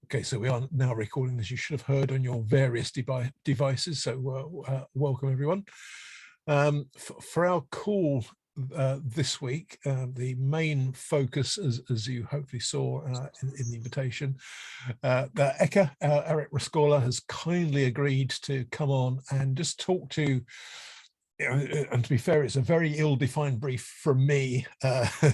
Okay, so we are now recording, as you should have heard, on your various devices. So welcome everyone. For our call this week, the main focus, as you hopefully saw in the invitation, Eka, Eric Rescorla, has kindly agreed to come on and just talk to. And to be fair, it's a very ill-defined brief from me,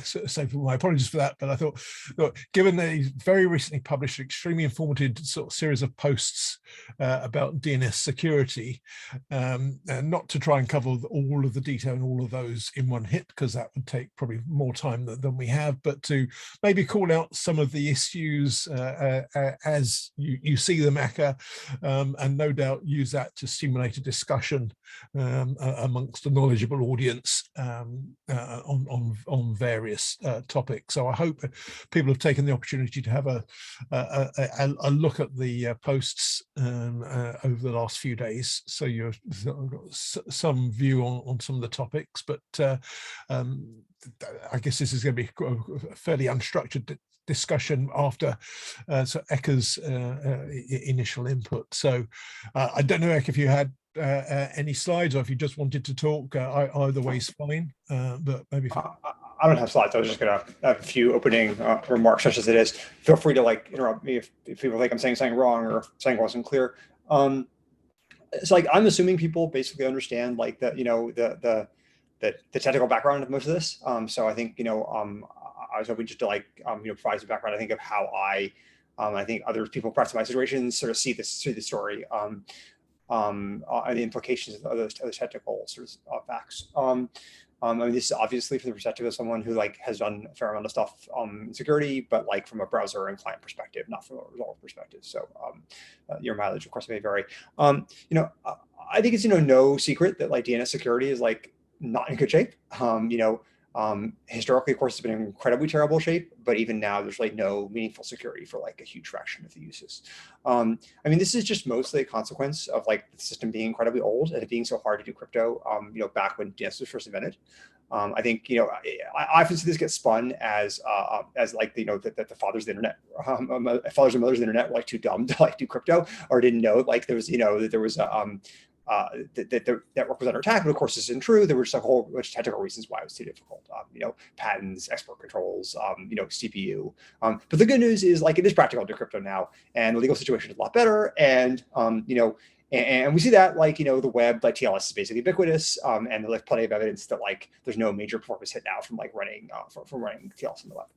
so my apologies for that. But I thought, look, given that he's very recently published an extremely informative sort of series of posts about DNS security, and not to try and cover all of the detail and all of those in one hit, because that would take probably more time than we have, but to maybe call out some of the issues as you see them, Eka, and no doubt use that to stimulate a discussion amongst a knowledgeable audience on various topics. So I hope people have taken the opportunity to have a look at the posts over the last few days, so you've got some view on some of the topics. But I guess this is going to be a fairly unstructured discussion after Eka's initial input. So I don't know, Eka, if you had any slides, or if you just wanted to talk, either way is fine. But maybe I don't have slides. I was just going to have a few opening remarks, such as it is. Feel free to interrupt me if people think I'm saying something wrong or saying wasn't clear. So I'm assuming people basically understand the technical background of most of this. So I think I was hoping just to provide some background. I think of how I think other people perhaps in my situations sort of see the story. And the implications of those technical sort of facts. I mean, this is obviously from the perspective of someone who has done a fair amount of stuff in security, but from a browser and client perspective, not from a result perspective. So your mileage, of course, may vary. I think it's no secret that DNS security is not in good shape. Historically, of course, it's been in incredibly terrible shape, but even now there's no meaningful security for a huge fraction of the uses. I mean, this is just mostly a consequence of the system being incredibly old and it being so hard to do crypto, back when DNS was first invented. I think, I often see this get spun as the fathers of the internet, fathers and mothers of the internet were too dumb to do crypto, or didn't know there was, that there was that the network was under attack, but of course this isn't true. There were just a whole bunch of technical reasons why it was too difficult. Patents, export controls, CPU. But the good news is it is practical to do crypto now, and the legal situation is a lot better. And and we see that the web, TLS is basically ubiquitous, and there's plenty of evidence that there's no major performance hit now from running from running TLS on the web.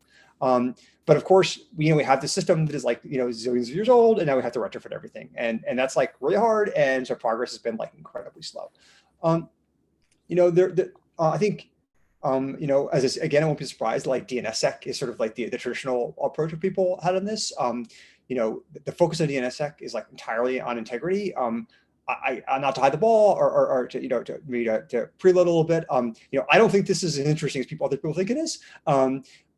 But of course, we have this system that is zillions of years old, and now we have to retrofit everything, and that's really hard, and so progress has been incredibly slow. I think as again, I won't be surprised. DNSSEC is sort of the traditional approach that people had on this. The focus of DNSSEC is entirely on integrity. I not to hide the ball or to to preload a little bit. I don't think this is as interesting as other people think it is.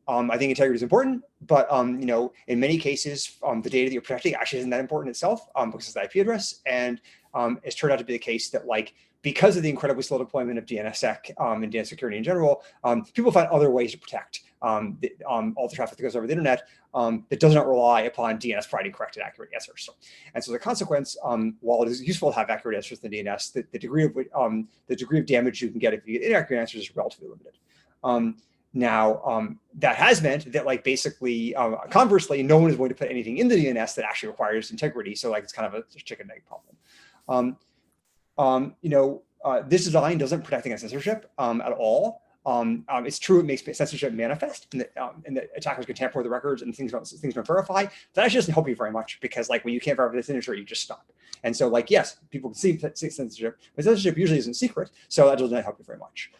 I think integrity is important, but in many cases, the data that you're protecting actually isn't that important itself, because it's the IP address. And it's turned out to be the case that because of the incredibly slow deployment of DNSSEC and DNS security in general, people find other ways to protect all the traffic that goes over the internet that does not rely upon DNS providing correct and accurate answers. And so the consequence, while it is useful to have accurate answers in DNS, the degree of damage you can get if you get inaccurate answers is relatively limited. Now, that has meant that basically, conversely, no one is going to put anything in the DNS that actually requires integrity. So it's kind of a chicken egg problem. This design doesn't protect against censorship at all. It's true it makes censorship manifest, and that attackers can tamper with the records and things don't verify. That actually doesn't help you very much, because when you can't verify the signature, you just stop. And so yes, people can see censorship, but censorship usually isn't secret, so that doesn't help you very much.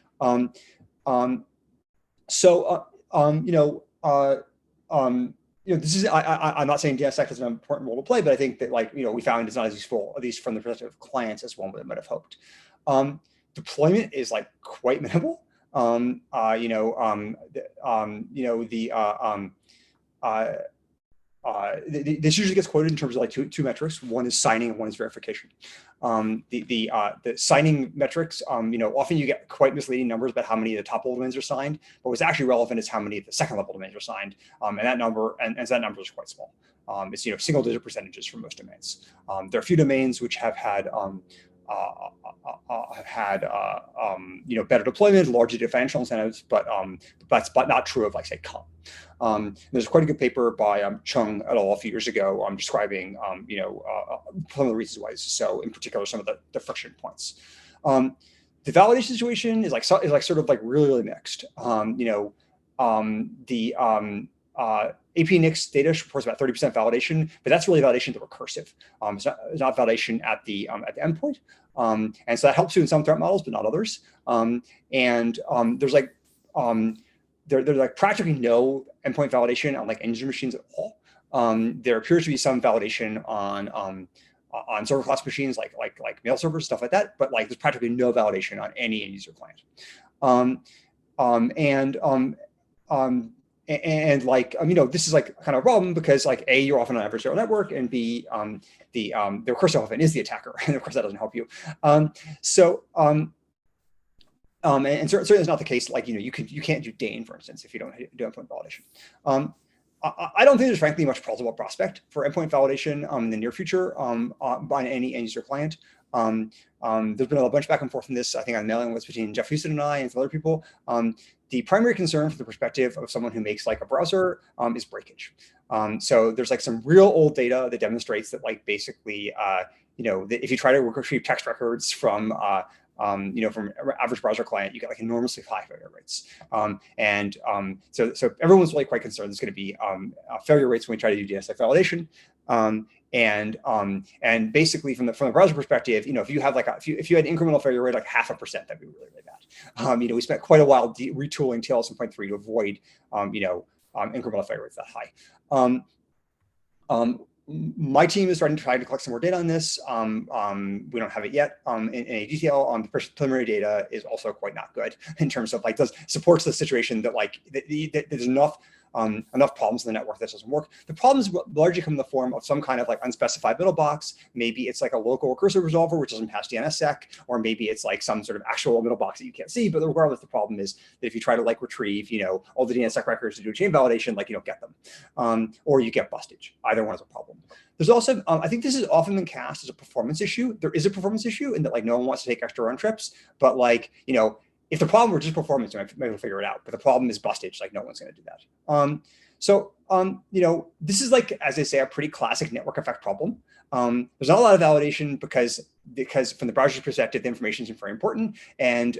This is I'm not saying DNSSEC has an important role to play, but I think that we found it's not as useful, at least from the perspective of clients, as one might have hoped. Deployment is quite minimal. this usually gets quoted in terms of like two metrics. One is signing and one is verification. The signing metrics, often you get quite misleading numbers about how many of the top level domains are signed, but what's actually relevant is how many of the second level domains are signed. And that number is quite small. It's single digit percentages for most domains. There are a few domains which have had better deployment, largely due to financial incentives, but that's not true of like say com. There's quite a good paper by Chung et al. A few years ago describing some of the reasons why this is so, in particular some of the friction points. The validation situation is sort of really mixed. AP-NICS data reports about 30% validation, but that's really validation at the recursive. It's not validation at the endpoint. And so that helps you in some threat models, but not others. There's practically no endpoint validation on end user machines at all. There appears to be some validation on server class machines like mail servers, stuff like that, but there's practically no validation on any end user client. This is kind of a problem because A, you're often on an adversarial network, and B, the recursive often is the attacker, and of course that doesn't help you. And certainly it's not the case. You can't do DANE, for instance, if you don't do endpoint validation. I don't think there's frankly much plausible prospect for endpoint validation in the near future by any end user client. There's been a bunch back and forth on this, I think, on mailing lists between Jeff Houston and I and some other people. The primary concern from the perspective of someone who makes a browser is breakage. So there's some real old data that demonstrates that basically, if you try to retrieve text records from average browser client, you get enormously high failure rates. So everyone's really quite concerned there's going to be failure rates when we try to do DNSEC validation. And basically from the browser perspective, if you have if you had incremental failure rate 0.5%, that'd be really, really bad. We spent quite a while retooling TLS 1.3 to avoid incremental failure rates that high. My team is starting to try to collect some more data on this. We don't have it yet in any detail. The preliminary data is also quite not good in terms of supports the situation that that there's enough problems in the network that doesn't work. The problems largely come in the form of some kind of unspecified middle box. Maybe it's a local recursive resolver which doesn't pass DNSSEC, or maybe it's some sort of actual middle box that you can't see. But regardless, the problem is that if you try to retrieve all the DNSSEC records to do a chain validation, you don't get them, or you get bustage. Either one is a problem. There's also, I think this has often been cast as a performance issue. There is a performance issue in that no one wants to take extra run trips, but if the problem were just performance, maybe we'll figure it out. But the problem is bustage. No one's going to do that. This is as they say, a pretty classic network effect problem. There's not a lot of validation because from the browser's perspective, the information is very important, and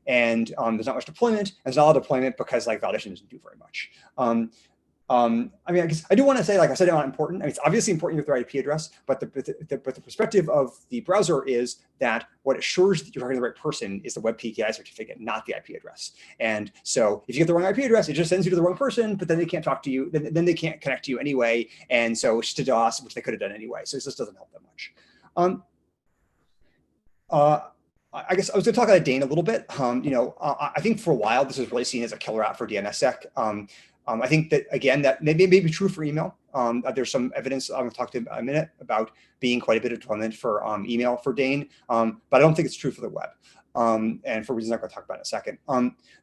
there's not much deployment. And there's not a lot of deployment because validation doesn't do very much. I guess I do want to say, I said, it's not important. It's obviously important with the right IP address, but the perspective of the browser is that what assures that you're talking to the right person is the web PKI certificate, not the IP address. And so if you get the wrong IP address, it just sends you to the wrong person, but then they can't talk to you. Then they can't connect to you anyway. And so it's just a DOS, which they could have done anyway. So this doesn't help that much. I guess I was going to talk about DANE a little bit. I think for a while, this was really seen as a killer app for DNSSEC. I think that, again, that may be true for email. There's some evidence I'm going to talk to in a minute about being quite a bit of deployment for email for DANE, but I don't think it's true for the web. And for reasons I'm going to talk about in a second.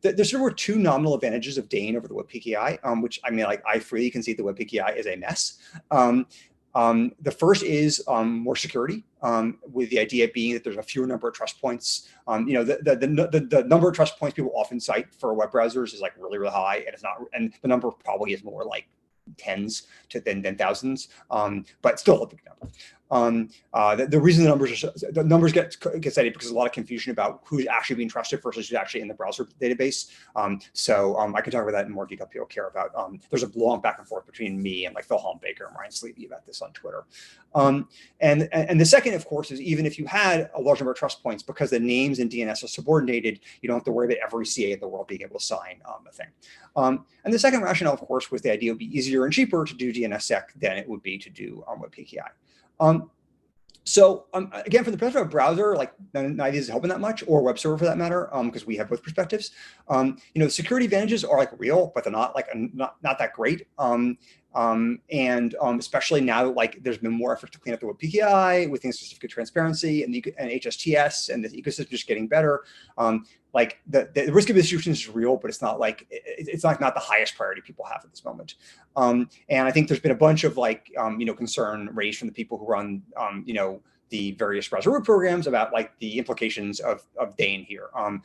There sort of were two nominal advantages of DANE over the web PKI, which I freely concede the web PKI is a mess. The first is more security, with the idea being that there's a fewer number of trust points. The number of trust points people often cite for web browsers is really, really high, and it's not. And the number probably is more tens than thousands, but still a big number. The reason the numbers get cited because there's a lot of confusion about who's actually being trusted versus who's actually in the browser database. So I can talk about that in more detail. People care about. There's a long back and forth between me and Phil Holmbaker and Ryan Sleevey about this on Twitter. And the second, of course, is even if you had a large number of trust points, because the names in DNS are subordinated, you don't have to worry about every CA in the world being able to sign a thing. And the second rationale, of course, was the idea it would be easier and cheaper to do DNSSEC than it would be to do web PKI. Again, from the perspective of browser, none of these is helping that much, or web server for that matter, because we have both perspectives. Security advantages are real, but they're not not that great. Especially now, like there's been more effort to clean up the web PKI with things like certificate transparency and HSTS, and the ecosystem just getting better. Like the risk of distribution is real, but it's not like it's not the highest priority people have at this moment. And I think there's been a bunch of like concern raised from the people who run the various browser root programs about like the implications of DANE here. I'm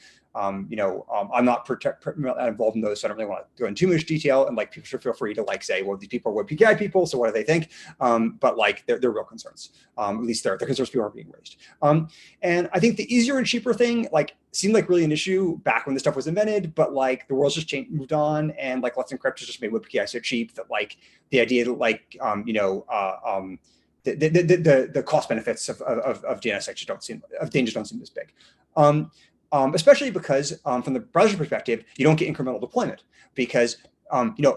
not involved in those, so I don't really want to go into too much detail. And like people should feel free to like say, well, these people are web PKI people, so what do they think? But like they're real concerns. At least they're concerns people are being raised. And I think the easier and cheaper thing like seemed like really an issue back when this stuff was invented, but like the world's just moved on, and like Let's Encrypt has just made web PKI so cheap that like the idea that like the cost benefits of DNSSEC just don't seem as big. Especially because from the browser perspective, you don't get incremental deployment because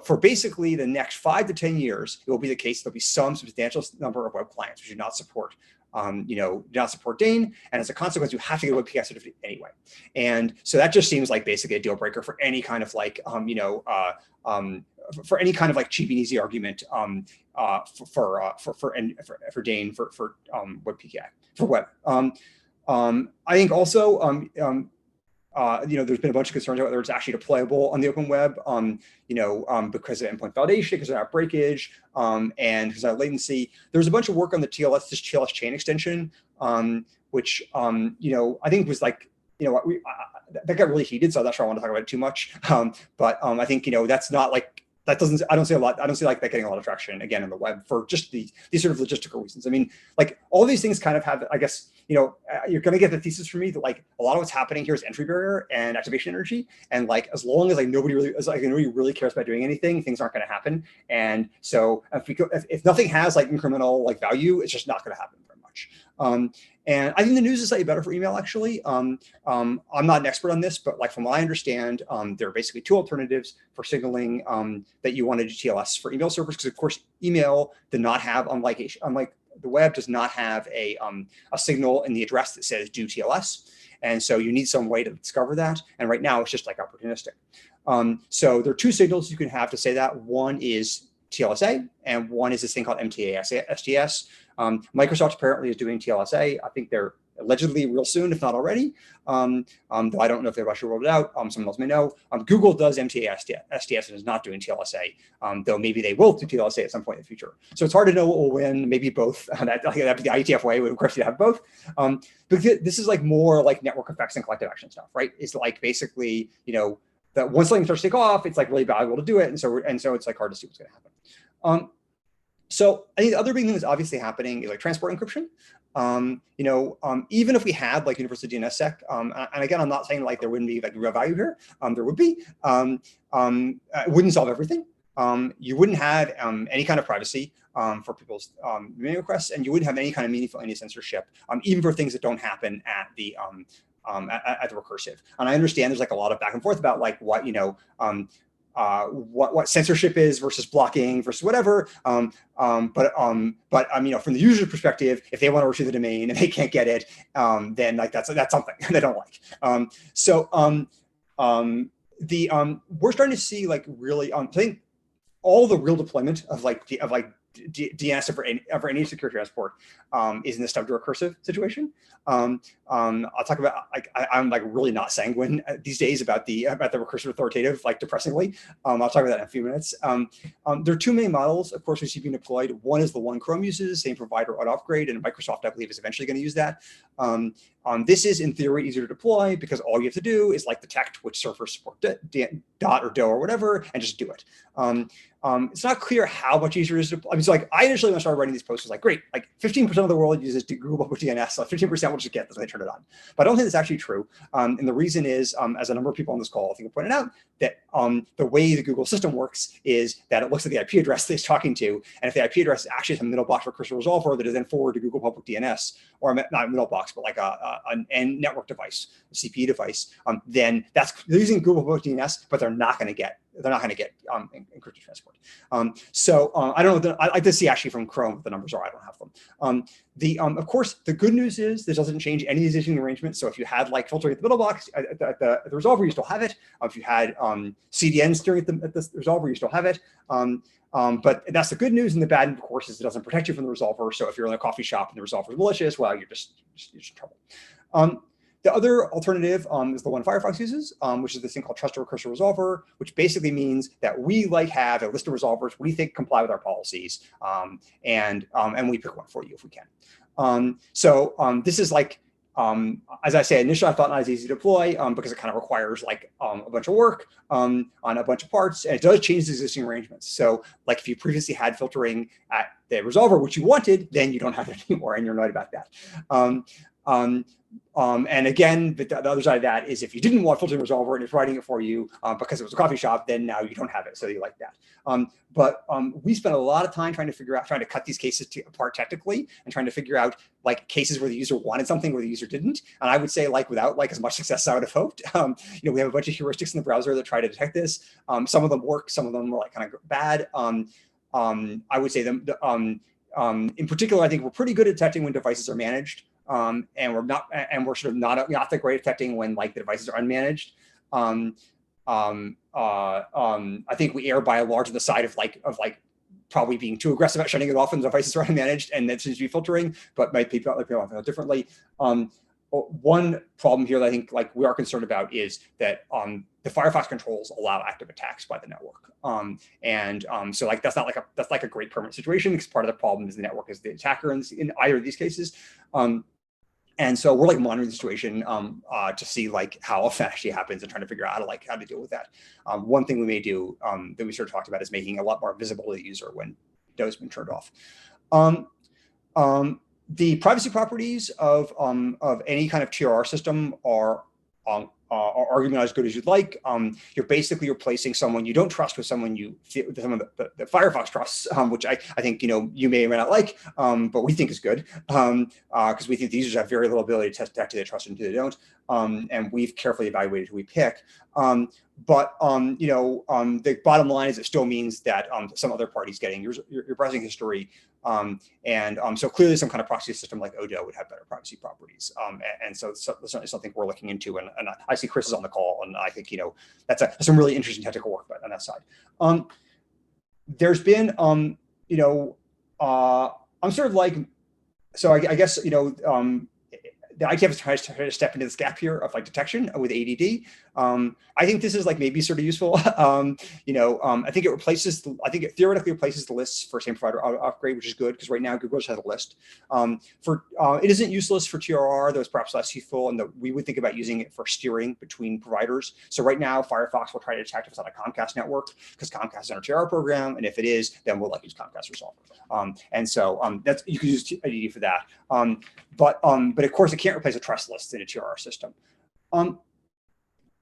for basically the next 5 to 10 years, it will be the case there'll be some substantial number of web clients which do not support do not support DANE, and as a consequence, you have to get a web PKI certificate anyway. And so that just seems like basically a deal breaker for any kind of like for any kind of like cheap and easy argument for DANE for web PKI for web. I think also there's been a bunch of concerns about whether it's actually deployable on the open web, because of endpoint validation, because of app breakage, and because of latency. There's a bunch of work on the this TLS chain extension, which I think was like that got really heated, so I'm not sure I want to talk about it too much. But I think that's not like. I don't see like that getting a lot of traction again on the web for just these sort of logistical reasons. I mean, like all these things kind of have, I guess, you're going to get the thesis from me that like a lot of what's happening here is entry barrier and activation energy. And like, as long as like nobody really cares about doing anything, things aren't going to happen. And so if nothing has like incremental like value, it's just not going to happen very much. And I think the news is slightly better for email, actually. I'm not an expert on this, but like from what I understand, there are basically 2 alternatives for signaling that you want to do TLS for email servers, because of course email did not have, unlike the web, does not have a signal in the address that says do TLS. And so you need some way to discover that. And right now it's just like opportunistic. So there are 2 signals you can have to say that. One is TLSA, and one is this thing called MTA-STS. Microsoft apparently is doing TLSA. I think they're allegedly real soon, if not already. Though I don't know if they've actually rolled it out. Someone else may know. Google does MTA-STS and is not doing TLSA, though maybe they will do TLSA at some point in the future. So it's hard to know what will win. Maybe both. That'd be the IETF way. Of course, you have both. But this is like more like network effects and collective action stuff, right? It's like basically, that once something starts to take off, it's like really valuable to do it, and so it's like hard to see what's going to happen. So I think the other big thing that's obviously happening is like transport encryption. Even if we had like universal DNSSEC, and again, I'm not saying like there wouldn't be like real value here. There would be. It wouldn't solve everything. You wouldn't have any kind of privacy for people's email requests, and you wouldn't have any kind of meaningful anti-censorship, even for things that don't happen at the recursive. And I understand there's like a lot of back and forth about like what what censorship is versus blocking versus whatever. But from the user's perspective, if they want to retrieve the domain and they can't get it, then like that's something they don't like. We're starting to see like really I think all the real deployment of DNS over any secure transport is in this stuff to recursive situation. I'll talk about I'm like really not sanguine these days about the recursive authoritative, like depressingly. I'll talk about that in a few minutes. There are 2 main models, of course, we see being deployed. One is the one Chrome uses, same provider auto upgrade, and Microsoft, I believe, is eventually going to use that. This is in theory easier to deploy because all you have to do is like detect which servers support dot or do or whatever, and just do it. It's not clear how much easier it is to deploy. I mean, so like I initially when I started writing these posts was like, great, like 15% of the world uses Google public DNS, so 15% will just get this when they turn it on. But I don't think that's actually true. And the reason is, as a number of people on this call I think have pointed out, that the way the Google system works is that it looks at the IP address that it's talking to, and if the IP address actually has a middle box recursive resolver that is then forwarded to Google public DNS, or not a middle box, but like an end network device, a CPU device, then they're using Google public DNS, but they're not going to get they're not going to get encrypted transport. I don't know. I like to see actually from Chrome what the numbers are. I don't have them. Of course, the good news is this doesn't change any existing arrangements. So if you had like filtering at the middle box at the resolver, you still have it. If you had CDN steering at the resolver, you still have it. But that's the good news, and the bad, of course, is it doesn't protect you from the resolver. So if you're in a coffee shop and the resolver is malicious, well, you're just in trouble. The other alternative is the one Firefox uses, which is this thing called trusted recursive resolver, which basically means that we have a list of resolvers we think comply with our policies, and we pick one for you if we can. This is like, as I say, initially I thought not as easy to deploy because it kind of requires like a bunch of work on a bunch of parts, and it does change the existing arrangements. So like if you previously had filtering at the resolver, which you wanted, then you don't have it anymore, and you're annoyed about that. And again, the other side of that is if you didn't want filtering resolver and it's writing it for you because it was a coffee shop, then now you don't have it, so you like that. We spent a lot of time trying to cut these cases apart technically and trying to figure out like cases where the user wanted something where the user didn't. And I would say like without like as much success as I would have hoped. We have a bunch of heuristics in the browser that try to detect this. Some of them work, some of them were like kind of bad. I would say them. In particular, I think we're pretty good at detecting when devices are managed. And we're sort of not that great at detecting when like the devices are unmanaged. I think we err by and large on the side of probably being too aggressive at shutting it off when the devices are unmanaged, and that seems to be filtering, but might people feel differently. One problem here that I think like we are concerned about is that the Firefox controls allow active attacks by the network. So like that's like a great permanent situation, because part of the problem is the network is the attacker in either of these cases. And so we're like monitoring the situation to see like how often actually happens and trying to figure out how to deal with that. One thing we may do that we sort of talked about is making a lot more visible to the user when Dodo has been turned off. The privacy properties of any kind of TRR system are argument as good as you'd like. You're basically replacing someone you don't trust with someone someone that Firefox trusts, which I think you may or may not like, but we think is good because we think the users have very little ability to detect who they trust and who they don't, and we've carefully evaluated who we pick. The bottom line is it still means that some other party's getting your browsing history. So clearly some kind of proxy system like Dodo would have better privacy properties. And so that's certainly something we're looking into. And I see Chris is on the call, and I think, that's some really interesting technical work on that side. There's been, I'm sort of like, so I guess, the ITF is trying to step into this gap here of like detection with ADD. I think this is like maybe sort of useful. I think it theoretically replaces the lists for same provider upgrade, which is good because right now Google just has a list. It isn't useless for TRR, though it's perhaps less useful, and we would think about using it for steering between providers. So right now Firefox will try to detect if it's on a Comcast network because Comcast is on a TRR program, and if it is, then we'll use Comcast resolver. That's you can use ADD for that. But of course it can't replace a trust list in a TRR system.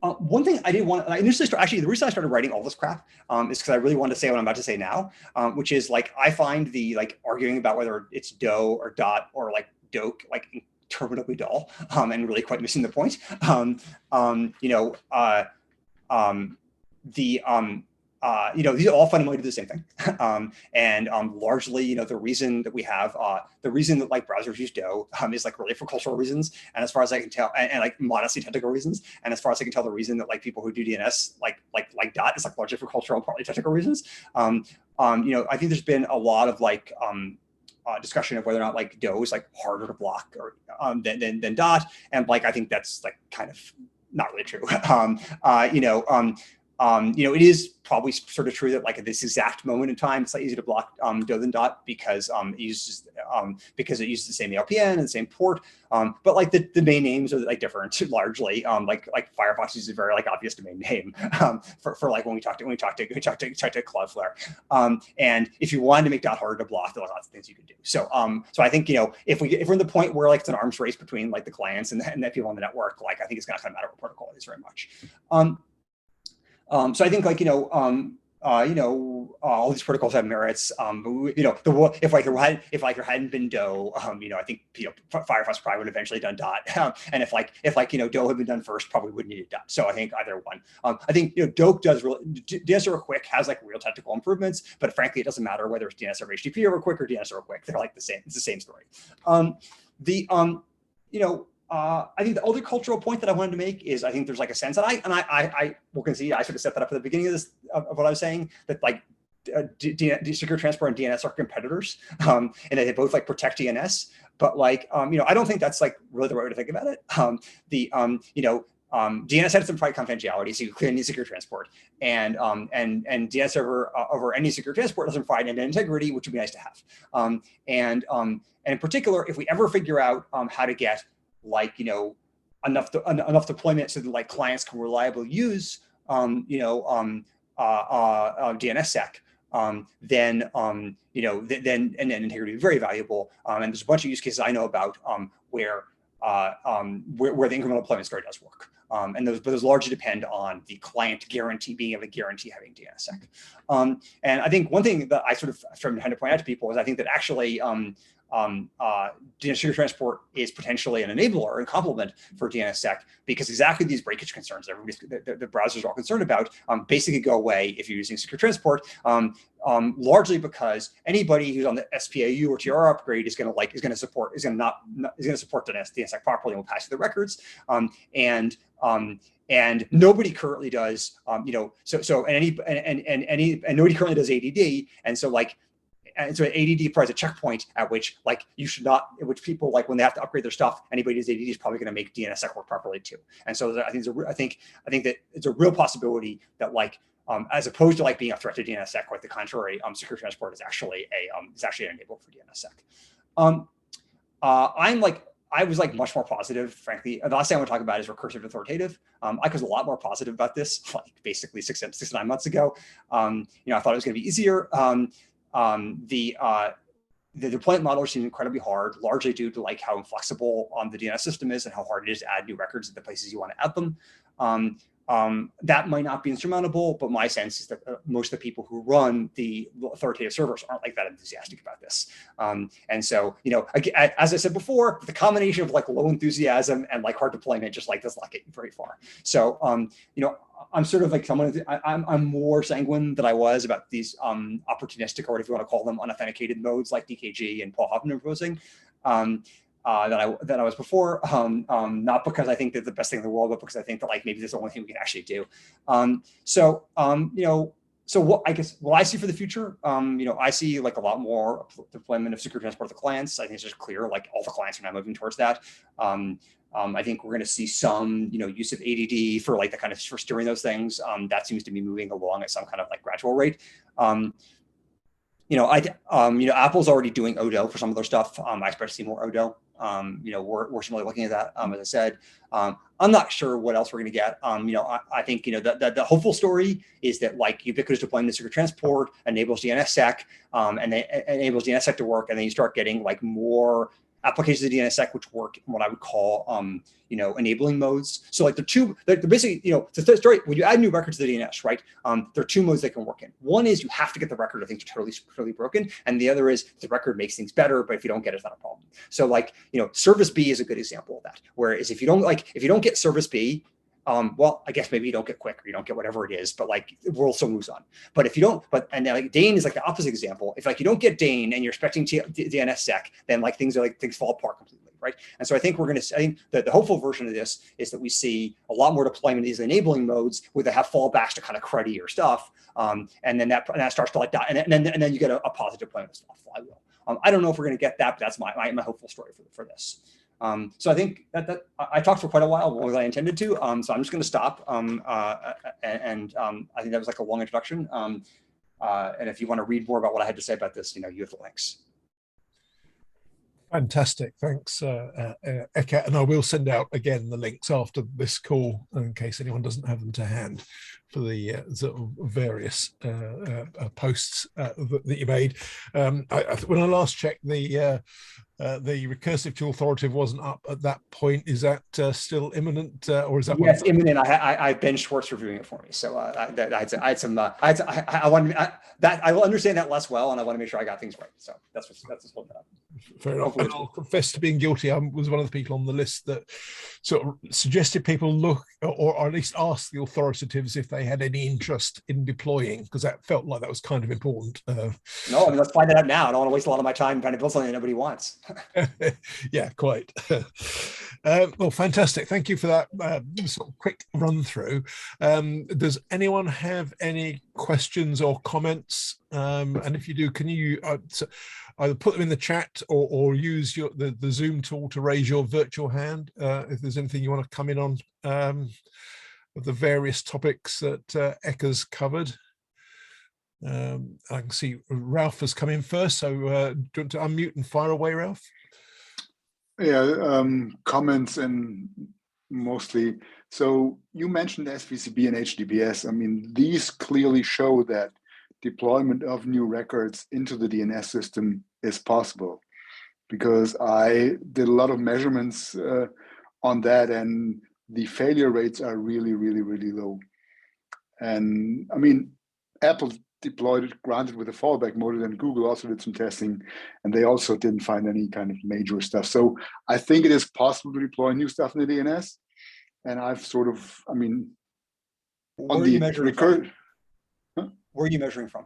One thing I didn't want to, the reason I started writing all this crap is because I really wanted to say what I'm about to say now, which is like, I find the arguing about whether it's do or dot or doke interminably dull and really quite missing the point. These all fundamentally do the same thing. Largely, the reason that we have, the reason that browsers use Dodo is really for cultural reasons. And as far as I can tell, and modestly technical reasons. And as far as I can tell, the reason that people who do DNS like dot is largely for cultural and partly technical reasons. I think there's been a lot of discussion of whether or not Dodo is harder to block or than dot. And I think that's kind of not really true. It is probably sort of true that at this exact moment in time, it's easier to block Dodo than dot because it uses the same ALPN and the same port. But the domain names are different largely. Firefox uses a very obvious domain name for when we talk to Cloudflare. And if you wanted to make dot harder to block, there are lots of things you could do. So I think if we're in the point where it's an arms race between the clients and the people on the network, I think it's not going to matter what protocol it is very much. So I think all these protocols have merits. If there hadn't been Dodo, I think Firefox probably would have eventually done dot. And if Dodo had been done first, probably wouldn't need dot. So I think either one. I think Dodo does DNS Over Quick has like real technical improvements, but frankly, it doesn't matter whether it's DNS Over HTTP Over Quick or DNS Over Quick. They're like the same. It's the same story. I think the other cultural point that I wanted to make is I think there's like a sense that I will concede I should have set that up at the beginning of this of what I was saying, that like secure transport and DNS are competitors, and they both like protect DNS. But like I don't think that's like really the right way to think about it. DNS has some private confidentiality, so you clearly need secure transport, and DNS over any secure transport doesn't provide end-to-end integrity, which would be nice to have. And in particular, if we ever figure out how to get like enough deployment so that like clients can reliably use DNSSEC, then integrity is very valuable. And there's a bunch of use cases I know about where the incremental deployment story does work. And those largely depend on the client being able to guarantee having DNSSEC. And I think one thing that I sort of trying to point out to people is I think that actually secure transport is potentially an enabler and complement for DNSSEC, because exactly these breakage concerns the browsers are all concerned about basically go away if you're using secure transport. Largely because anybody who's on the SPAU or TR upgrade is going to support DNSSEC properly and will pass you the records. And nobody currently does, nobody currently does ADD, and so like. And so ADD provides a checkpoint at which people like when they have to upgrade their stuff, anybody who's ADD is probably going to make DNSSEC work properly too. And so I think that it's a real possibility that like as opposed to like being a threat to DNSSEC, quite the contrary, secure transport is actually an enabler for DNSSEC. I was like much more positive, frankly. The last thing I want to talk about is recursive authoritative. I was a lot more positive about this, like basically 6 to 9 months ago. I thought it was going to be easier. The deployment model seems incredibly hard, largely due to like how inflexible the DNS system is and how hard it is to add new records at the places you want to add them. That might not be insurmountable, but my sense is that most of the people who run the authoritative servers aren't like that enthusiastic about this. And so, as I said before, the combination of like low enthusiasm and like hard deployment just like does not get you very far. So, I'm sort of like I'm more sanguine than I was about these opportunistic, or if you want to call them unauthenticated modes like DKG and Paul Hoffman are proposing. Than I was before, not because I think they're the best thing in the world, but because I think that like maybe that's the only thing we can actually do. So what I see for the future, I see like a lot more deployment of secure transport to clients. I think it's just clear, like all the clients are now moving towards that. I think we're going to see some, use of ADD for like the kind of for steering those things. That seems to be moving along at some kind of like gradual rate. Apple's already doing Odo for some of their stuff. I expect to see more Odo. We're certainly looking at that. As I said, I'm not sure what else we're going to get. I think the hopeful story is that like ubiquitous deployment of secure transport enables DNSSEC, and then enables DNSSEC to work, and then you start getting like more applications of DNSSEC which work in what I would call enabling modes. So like they're basically, to start, when you add new records to the DNS, right? There are 2 modes they can work in. One is you have to get the record, I think, totally broken, and the other is the record makes things better, but if you don't get it, it's not a problem. So like service B is a good example of that. Whereas if you don't get service B, well, I guess maybe you don't get quick or you don't get whatever it is, but like the world still moves on. But if you don't, and then like Dane is like the opposite example. If like you don't get Dane and you're expecting DNSSEC, then like things fall apart completely, right? And so I think I think that the hopeful version of this is that we see a lot more deployment of these enabling modes where they have fallbacks to kind of cruddier stuff, and then that starts to like die, and then you get a positive deployment stuff. Flywheel. I don't know if we're going to get that, but that's my hopeful story for this. So I think that I talked for quite a while, more than I intended to. So I'm just going to stop. I think that was like a long introduction. And if you want to read more about what I had to say about this, you have the links. Fantastic. Thanks, Eka. And I will send out again the links after this call in case anyone doesn't have them to hand. for the sort of various posts that you made. When I last checked, the recursive to authoritative wasn't up at that point. Is that still imminent, or is that? Yes, imminent. I Ben Schwartz reviewing it for me, so I will understand that less well, and I want to make sure I got things right. So that's what's holding it up. Fair enough. And I'll confess to being guilty. I was one of the people on the list that sort of suggested people look, or at least ask the authoritatives if they had any interest in deploying, because that felt like that was kind of important. No, I mean, let's find that out now. I don't want to waste a lot of my time trying to build something that nobody wants. Yeah, quite. Well, fantastic. Thank you for that sort of quick run through. Does anyone have any questions or comments? And if you do, can you either put them in the chat or use the Zoom tool to raise your virtual hand if there's anything you want to come in on of the various topics that Eka's covered. I can see Ralph has come in first, so do you want to unmute and fire away, Ralph? Yeah, comments and mostly. So you mentioned SVCB and HTTPS. I mean, these clearly show that deployment of new records into the DNS system is possible, because I did a lot of measurements on that, and the failure rates are really, really, really low. And I mean, Apple deployed it, granted, with a fallback mode, and Google also did some testing, and they also didn't find any kind of major stuff. So I think it is possible to deploy new stuff in the DNS. And I've sort of, I mean, where are you measuring from? Huh? Where are you measuring from?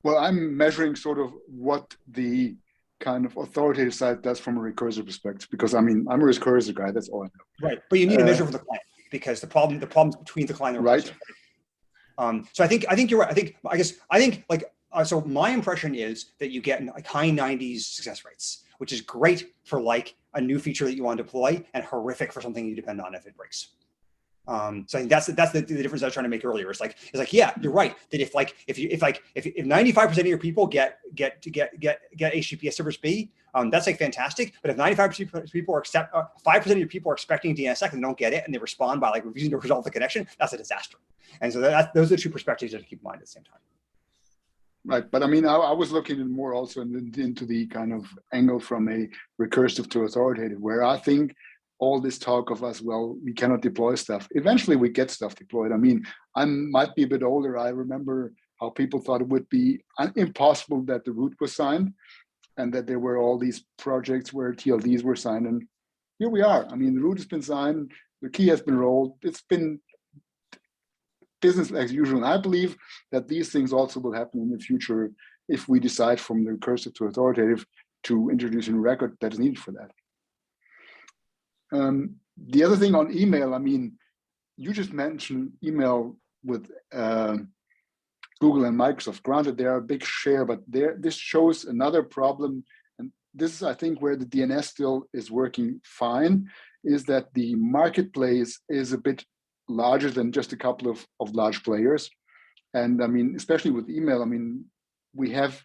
Well, I'm measuring sort of what the kind of authoritative side does from a recursive perspective, because I mean, I'm a recursive guy, that's all I know. Right, but you need to measure for the client, because the problems between the client and the recursive. Right. So I think you're right. I think so my impression is that you get like high 90s success rates, which is great for like a new feature that you want to deploy, and horrific for something you depend on if it breaks. So I think that's the difference I was trying to make earlier. It's like yeah, you're right that if 95% of your people get HTTPS service B, that's like fantastic. But if 95% of people 5% of your people are expecting DNSSEC and don't get it, and they respond by like refusing to resolve the connection, that's a disaster. And so those are the two perspectives to keep in mind at the same time. Right, but I mean, I was looking more also into the kind of angle from a recursive to authoritative, where I think all this talk of us, well, we cannot deploy stuff. Eventually we get stuff deployed. I mean, I might be a bit older. I remember how people thought it would be impossible that the root was signed, and that there were all these projects where TLDs were signed. And here we are. I mean, the root has been signed, the key has been rolled. It's been business as usual. And I believe that these things also will happen in the future if we decide from the recursive to authoritative to introduce a new record that is needed for that. The other thing on email, I mean, you just mentioned email with Google and Microsoft. Granted, they are a big share, but this shows another problem. And this is, I think, where the DNS still is working fine, is that the marketplace is a bit larger than just a couple of large players. And I mean, especially with email, I mean, we have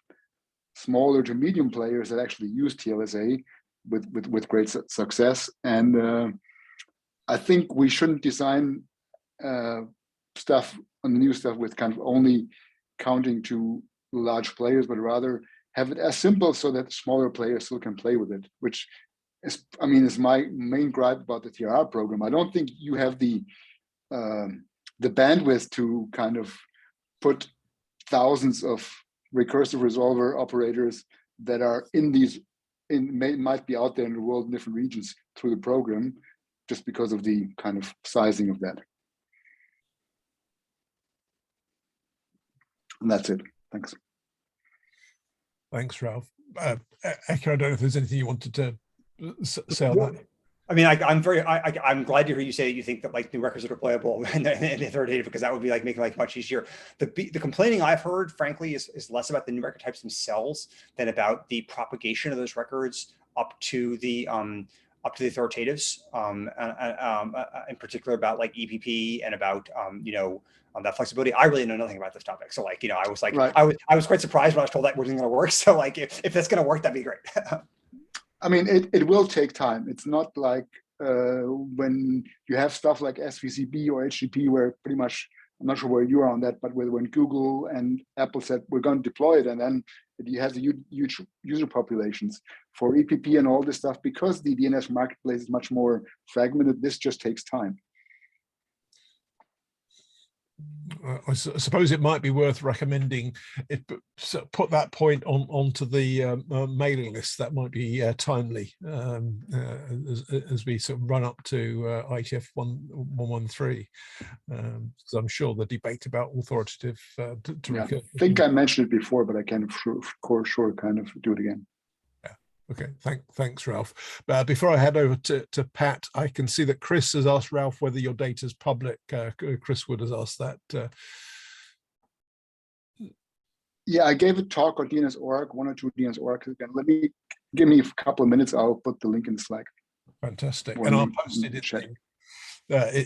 smaller to medium players that actually use TLSA with great success. And I think we shouldn't design stuff on the new stuff with kind of only counting to large players, but rather have it as simple so that smaller players still can play with it, which is, I mean, is my main gripe about the TRR program. I don't think you have the bandwidth to kind of put thousands of recursive resolver operators that are might be out there in the world in different regions through the program, just because of the kind of sizing of that. And that's it. Thanks. Thanks, Ralph. Eka, I don't know if there's anything you wanted to say on that. I mean, I'm glad to hear you say that you think that like new records are deployable and authoritative, because that would be like making life much easier. The complaining I've heard, frankly, is less about the new record types themselves than about the propagation of those records up to the authoritatives, in particular about like EPP and about that flexibility. I really know nothing about this topic, so like I was like right. I was quite surprised when I was told that wasn't going to work. So like if that's going to work, that'd be great. I mean, it will take time. It's not like when you have stuff like SVCB or HTTP, where pretty much, I'm not sure where you are on that, but when Google and Apple said we're going to deploy it, and then it has a huge user populations for EPP and all this stuff, because the DNS marketplace is much more fragmented. This just takes time. I suppose it might be worth recommending it, put that point onto the mailing list. That might be timely as we sort of run up to ITF 113, because I'm sure the debate about authoritative I think I mentioned it before, but I can sure kind of do it again. Okay, thanks, Ralph. Before I head over to Pat, I can see that Chris has asked Ralph whether your data is public. Chris Wood has asked that. Yeah, I gave a talk on DNS.org, 1 or 2 DNS.org again. Give me a couple of minutes. I'll put the link in the Slack. Fantastic, and I'll post it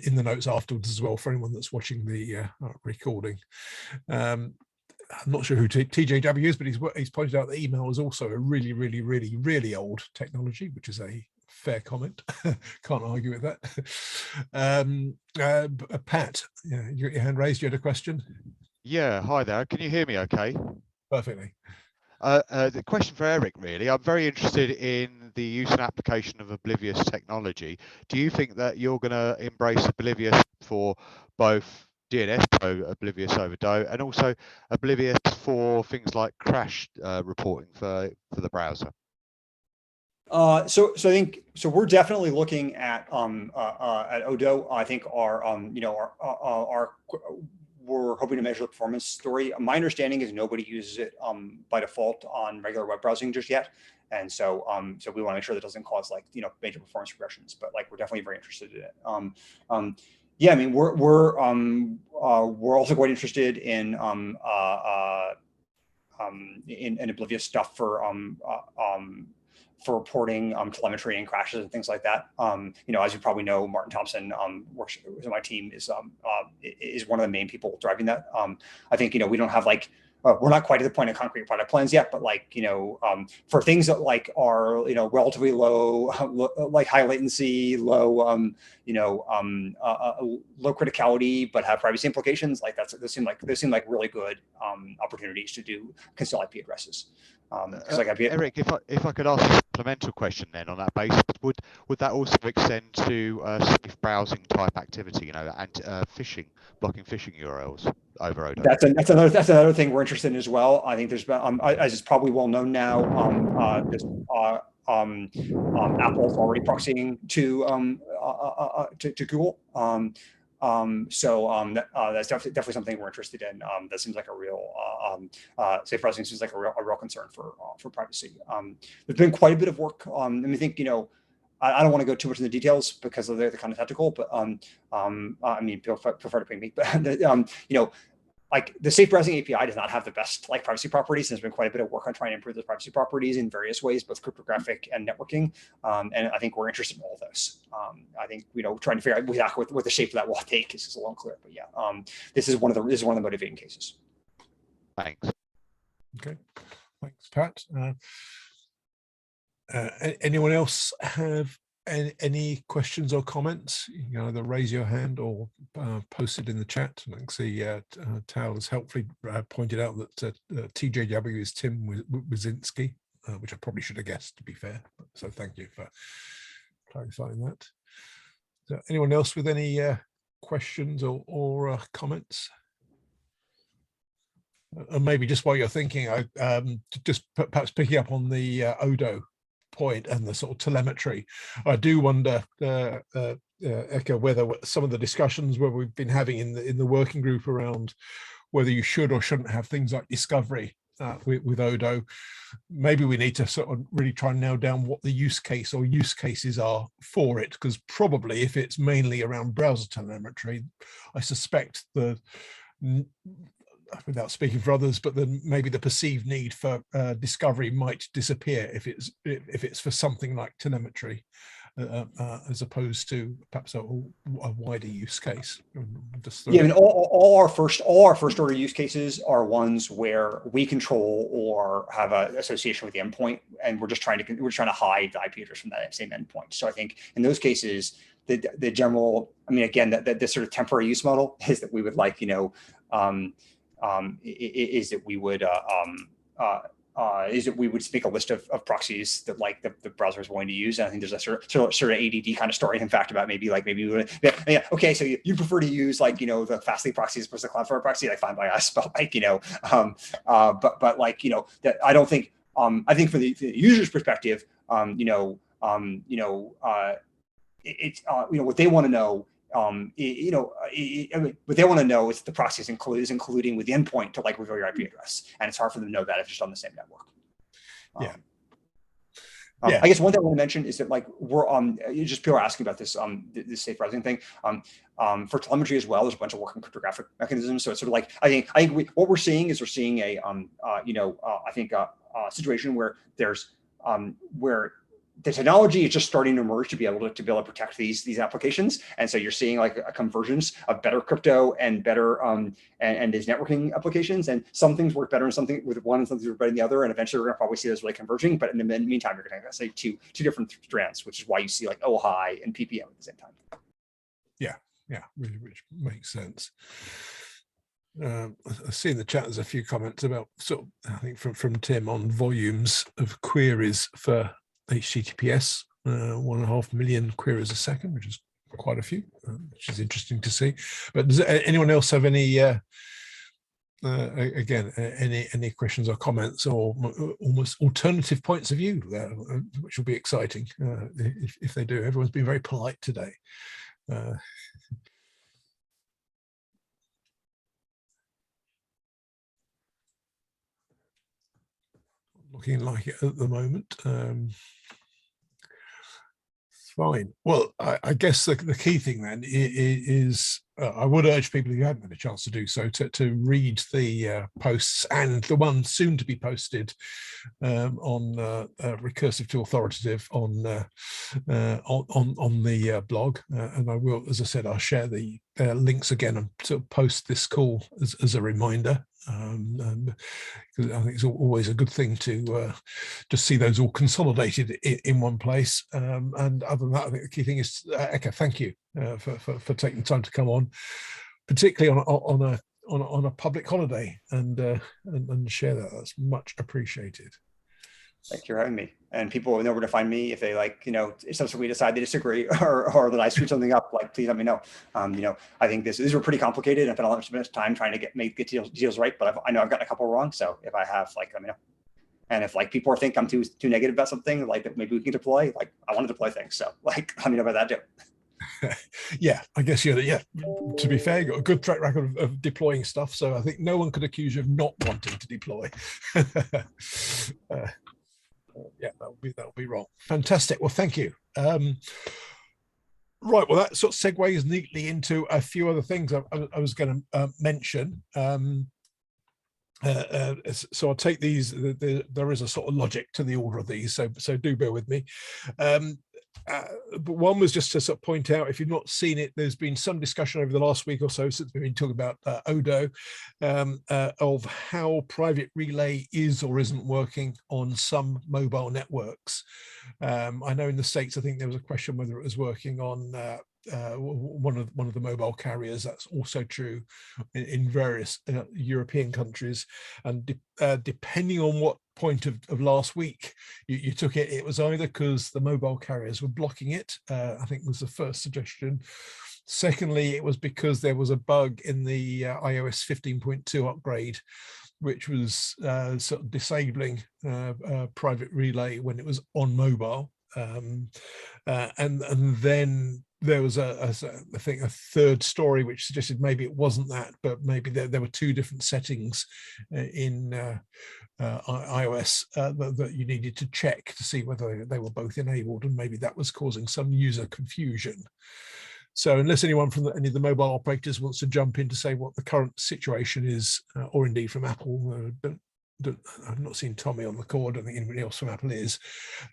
in the notes afterwards as well for anyone that's watching the recording. I'm not sure who TJW is, but he's pointed out that email is also a really old technology, which is a fair comment. Can't argue with that. Pat, you got your hand raised. You had a question? Yeah, hi there. Can you hear me okay? Perfectly. The question for Eric, really. I'm very interested in the use and application of oblivious technology. Do you think that you're going to embrace oblivious for both DNS, so oblivious over Dodo, and also oblivious for things like crash reporting for the browser? So I think we're definitely looking at Odo. I think our we're hoping to measure the performance story. My understanding is nobody uses it by default on regular web browsing just yet, and so we want to make sure that doesn't cause major performance regressions. But we're definitely very interested in it. Yeah, I mean we're also quite interested in oblivious stuff for reporting telemetry and crashes and things like that. As you probably know, Martin Thompson works with my team, is one of the main people driving that. I think we don't have we're not quite at the point of concrete product plans yet, but for things that are relatively low, high latency, low low criticality, but have privacy implications, those seem like really good opportunities to do conceal IP addresses. Eric, if I could ask a supplemental question then on that basis, would that also extend to safe browsing type activity, and phishing, blocking phishing URLs over Odo? That's another thing we're interested in as well. I think there's been, as is probably well known now, Apple's already proxying to Google. That's definitely something we're interested in. That seems like a real safe browsing seems like a real concern for privacy. There's been quite a bit of work. And I think I don't want to go too much into the details because they're kind of technical, but I mean, prefer to ping me. But the safe browsing API does not have the best privacy properties. There's been quite a bit of work on trying to improve those privacy properties in various ways, both cryptographic and networking. And I think we're interested in all of those. I think trying to figure out exactly what the shape of that will take is a little unclear. But yeah, this is one of the motivating cases. Thanks. Okay, thanks, Pat. Anyone else have any questions or comments? You can either raise your hand or post it in the chat. And I can see Tal has helpfully pointed out that TJW is Tim Wazinski, which I probably should have guessed, to be fair. So thank you for clarifying that. So anyone else with any questions or comments? And maybe just while you're thinking, just perhaps picking up on the Odo point and the sort of telemetry, I do wonder, echo whether some of the discussions where we've been having in the working group around whether you should or shouldn't have things like discovery with Odo, maybe we need to sort of really try and nail down what the use case or use cases are for it, because probably if it's mainly around browser telemetry, I suspect without speaking for others, but then maybe the perceived need for discovery might disappear if it's for something like telemetry. as opposed to perhaps a wider use case. Yeah, I mean, all our first order use cases are ones where we control or have an association with the endpoint, and we're trying to hide the IP address from that same endpoint. So I think in those cases, the general, I mean, again, the sort of temporary use model is that we would like, is that we would make a list of proxies that like the browser is willing to use. And I think there's a sort of ADD kind of story, in fact, about maybe we would, yeah, okay, so you prefer to use the Fastly proxy as opposed to the Cloudflare proxy, like fine by us, but that I don't think, I think from the user's perspective, it's what they want to know. What they want to know is the proxy is including with the endpoint to reveal your IP address, and it's hard for them to know that if it's just on the same network. I guess one thing I want to mention is that we're just people are asking about this this safe browsing thing. For telemetry as well, there's a bunch of working cryptographic mechanisms. So it's sort of I think what we're seeing is a situation where there's where the technology is just starting to emerge to be able to protect these applications, and so you're seeing a convergence of better crypto and better and these networking applications, and some things work better in something with one and some things work better in the other, and eventually we're going to probably see those really converging. But in the meantime, you're going to say two different strands, which is why you see OHI and PPM at the same time. Yeah, really, which makes sense. I see in the chat there's a few comments about I think from Tim on volumes of queries for HTTPS, 1.5 million queries a second, which is quite a few, which is interesting to see. But does anyone else have any any questions or comments or almost alternative points of view, which will be exciting if they do? Everyone's been very polite today. Looking like it at the moment. Fine. Well, I guess the key thing then is I would urge people who haven't had a chance to do so to read the posts and the one soon to be posted on recursive to authoritative on the blog, and I will, as I said, I'll share the links again and sort of post this call as a reminder. Because I think it's always a good thing to just see those all consolidated in one place. And other than that, I think the key thing is, Eka, thank you for taking the time to come on, particularly on a public holiday, and share that. That's much appreciated. Thank you for having me. And people know where to find me if they if subsequently decide they disagree or that I screwed something up, please let me know. I think these were pretty complicated. I've spent a lot of time trying to get deals right, but I know I've gotten a couple wrong. So if I have, let me know. And if people think I'm too negative about something, that maybe we can deploy, I want to deploy things. So let me know about that too. Yeah, I guess to be fair, you got a good track record of deploying stuff. So I think no one could accuse you of not wanting to deploy. Yeah, that'll be wrong. Fantastic. Well, thank you. Right. Well, that sort of segues neatly into a few other things I was going to mention. So I'll take these. There is a sort of logic to the order of these, so do bear with me. But one was just to sort of point out, if you've not seen it, there's been some discussion over the last week or so since we've been talking about Dodo, of how private relay is or isn't working on some mobile networks. I know in the States, I think there was a question whether it was working on one of the mobile carriers. That's also true in various European countries, and depending on what point of last week you took it, it was either because the mobile carriers were blocking it, I think was the first suggestion. Secondly, it was because there was a bug in the iOS 15.2 upgrade, which was sort of disabling private relay when it was on mobile, and then there was I think a third story which suggested maybe it wasn't that, but maybe there were two different settings in iOS that you needed to check to see whether they were both enabled, and maybe that was causing some user confusion. So unless anyone from any of the mobile operators wants to jump in to say what the current situation is, or indeed from Apple, I've not seen Tommy on the call. I don't think anybody else from Apple is.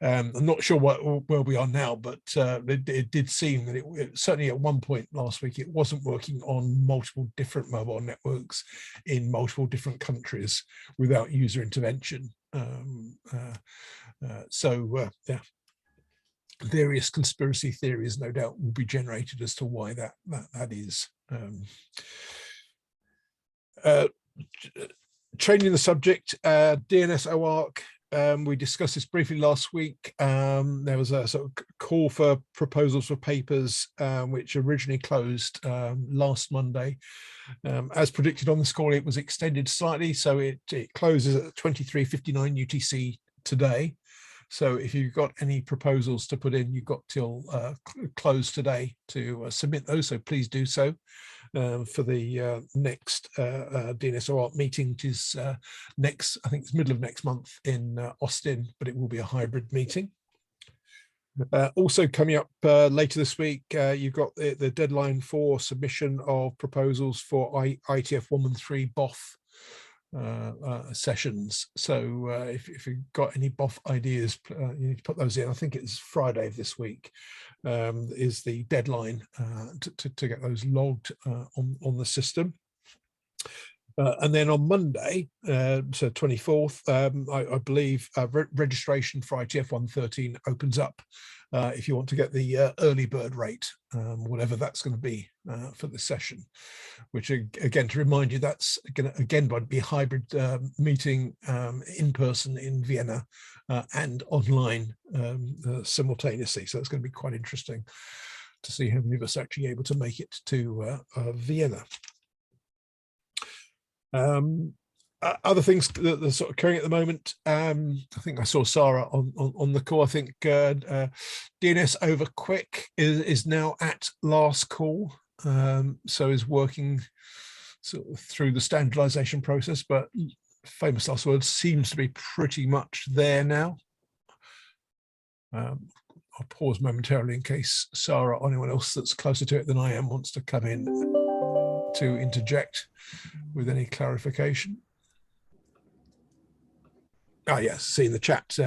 I'm not sure where we are now, but it did seem that it certainly at one point last week it wasn't working on multiple different mobile networks in multiple different countries without user intervention. Yeah, various conspiracy theories no doubt will be generated as to why that is. Changing the subject, DNS OARC, we discussed this briefly last week. There was a sort of call for proposals for papers, which originally closed last Monday. As predicted on the call, it was extended slightly, so it closes at 23:59 UTC today. So if you've got any proposals to put in, you've got till close today to submit those, so please do so. For the next DNS OARC meeting, which is next, I think it's middle of next month in Austin, but it will be a hybrid meeting. Also coming up later this week, you've got the deadline for submission of proposals for IETF 113 BOF sessions. So if you've got any BOF ideas, you need to put those in. I think it's Friday of this week is the deadline to get those logged on the system. And then on Monday, so 24th, I believe registration for IETF 113 opens up if you want to get the early bird rate, whatever that's going to be for the session, which again, to remind you, that's going to again be a hybrid meeting in person in Vienna and online simultaneously. So it's going to be quite interesting to see how many of us are actually able to make it to Vienna. Other things that are sort of occurring at the moment, I think I saw Sarah on the call. I think DNS Over Quick is now at last call, so is working sort of through the standardization process, but famous last words seems to be pretty much there now. I'll pause momentarily in case Sarah or anyone else that's closer to it than I am wants to come in to interject with any clarification. Oh yes, see in the chat,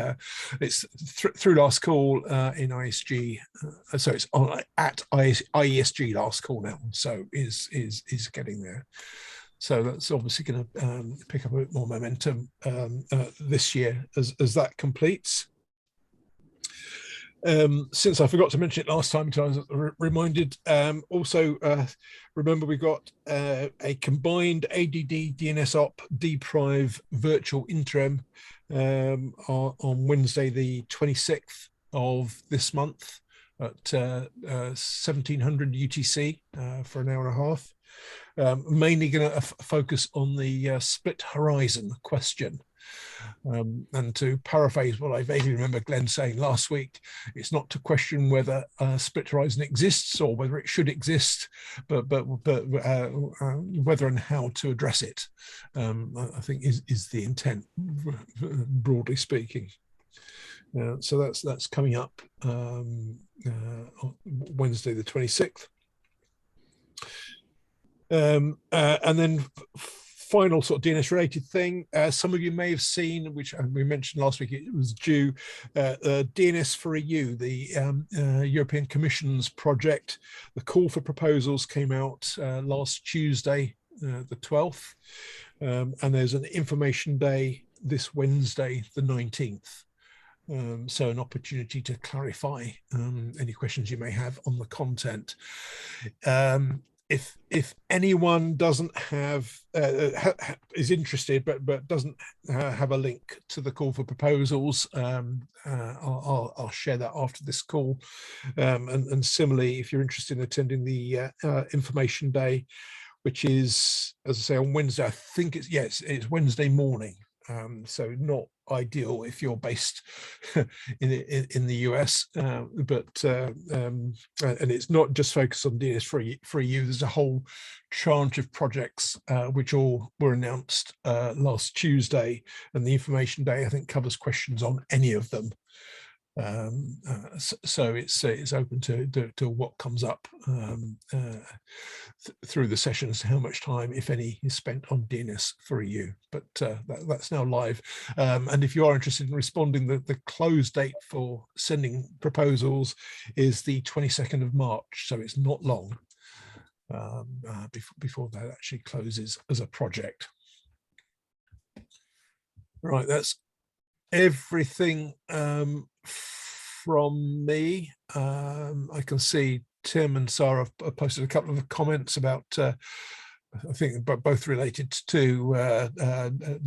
it's through last call in ISG, so it's on at IESG last call now, so is getting there. So that's obviously going to pick up a bit more momentum this year as that completes. Since I forgot to mention it last time, I was reminded. Also, remember we've got a combined ADD DNS op deprive virtual interim on Wednesday, the 26th of this month at 1700 UTC for an hour and a half. Mainly going to focus on the split horizon question. And to paraphrase what I vaguely remember Glenn saying last week, it's not to question whether split horizon exists or whether it should exist, but whether and how to address it. I think is the intent, broadly speaking. So that's coming up Wednesday the 26th. And then final sort of DNS related thing, some of you may have seen, which we mentioned last week, it was due, DNS for EU, the European Commission's project. The call for proposals came out last Tuesday, the 12th, and there's an information day this Wednesday, the 19th. So an opportunity to clarify any questions you may have on the content. If anyone doesn't have is interested but doesn't have a link to the call for proposals, I'll share that after this call. And similarly, if you're interested in attending the information day, which is, as I say, on Wednesday, I think it's Wednesday morning. So not ideal if you're based in the US, but and it's not just focused on DNS for EU. There's a whole tranche of projects which all were announced last Tuesday, and the information day I think covers questions on any of them. So it's open to what comes up through the sessions, how much time, if any, is spent on DNS for EU. But that's now live. And if you are interested in responding, the close date for sending proposals is the 22nd of March. So it's not long before that actually closes as a project. Right, that's everything from me. I can see Tim and Sarah have posted a couple of comments about, I think both related to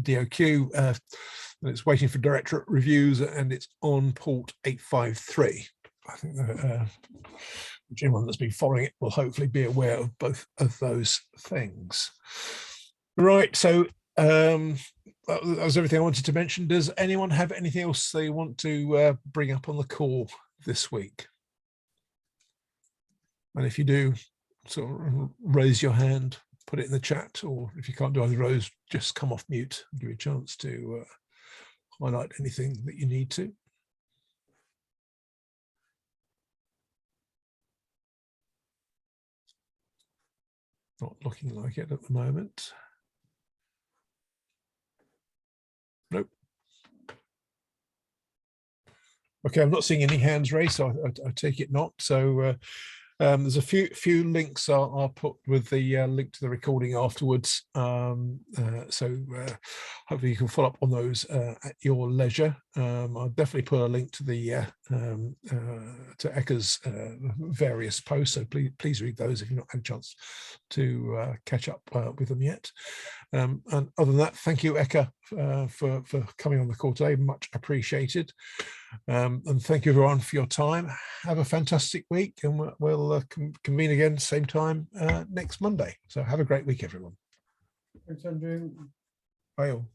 DOQ. And it's waiting for directorate reviews and it's on port 853. I think anyone that's been following it will hopefully be aware of both of those things. Right, so that was everything I wanted to mention. Does anyone have anything else they want to bring up on the call this week? And if you do, sort of raise your hand, put it in the chat, or if you can't do either of those, just come off mute and give you a chance to highlight anything that you need to. Not looking like it at the moment. Nope. Okay, I'm not seeing any hands raised, so I take it not. So there's a few links I'll put with the link to the recording afterwards. So hopefully you can follow up on those at your leisure. I'll definitely put a link to the to Eka's various posts. So please read those if you've not had a chance to catch up with them yet. And other than that, thank you, Eka, for coming on the call today. Much appreciated. And thank you everyone for your time. Have a fantastic week, and we'll convene again same time next Monday. So have a great week, everyone. Thanks, Andrew. Bye all.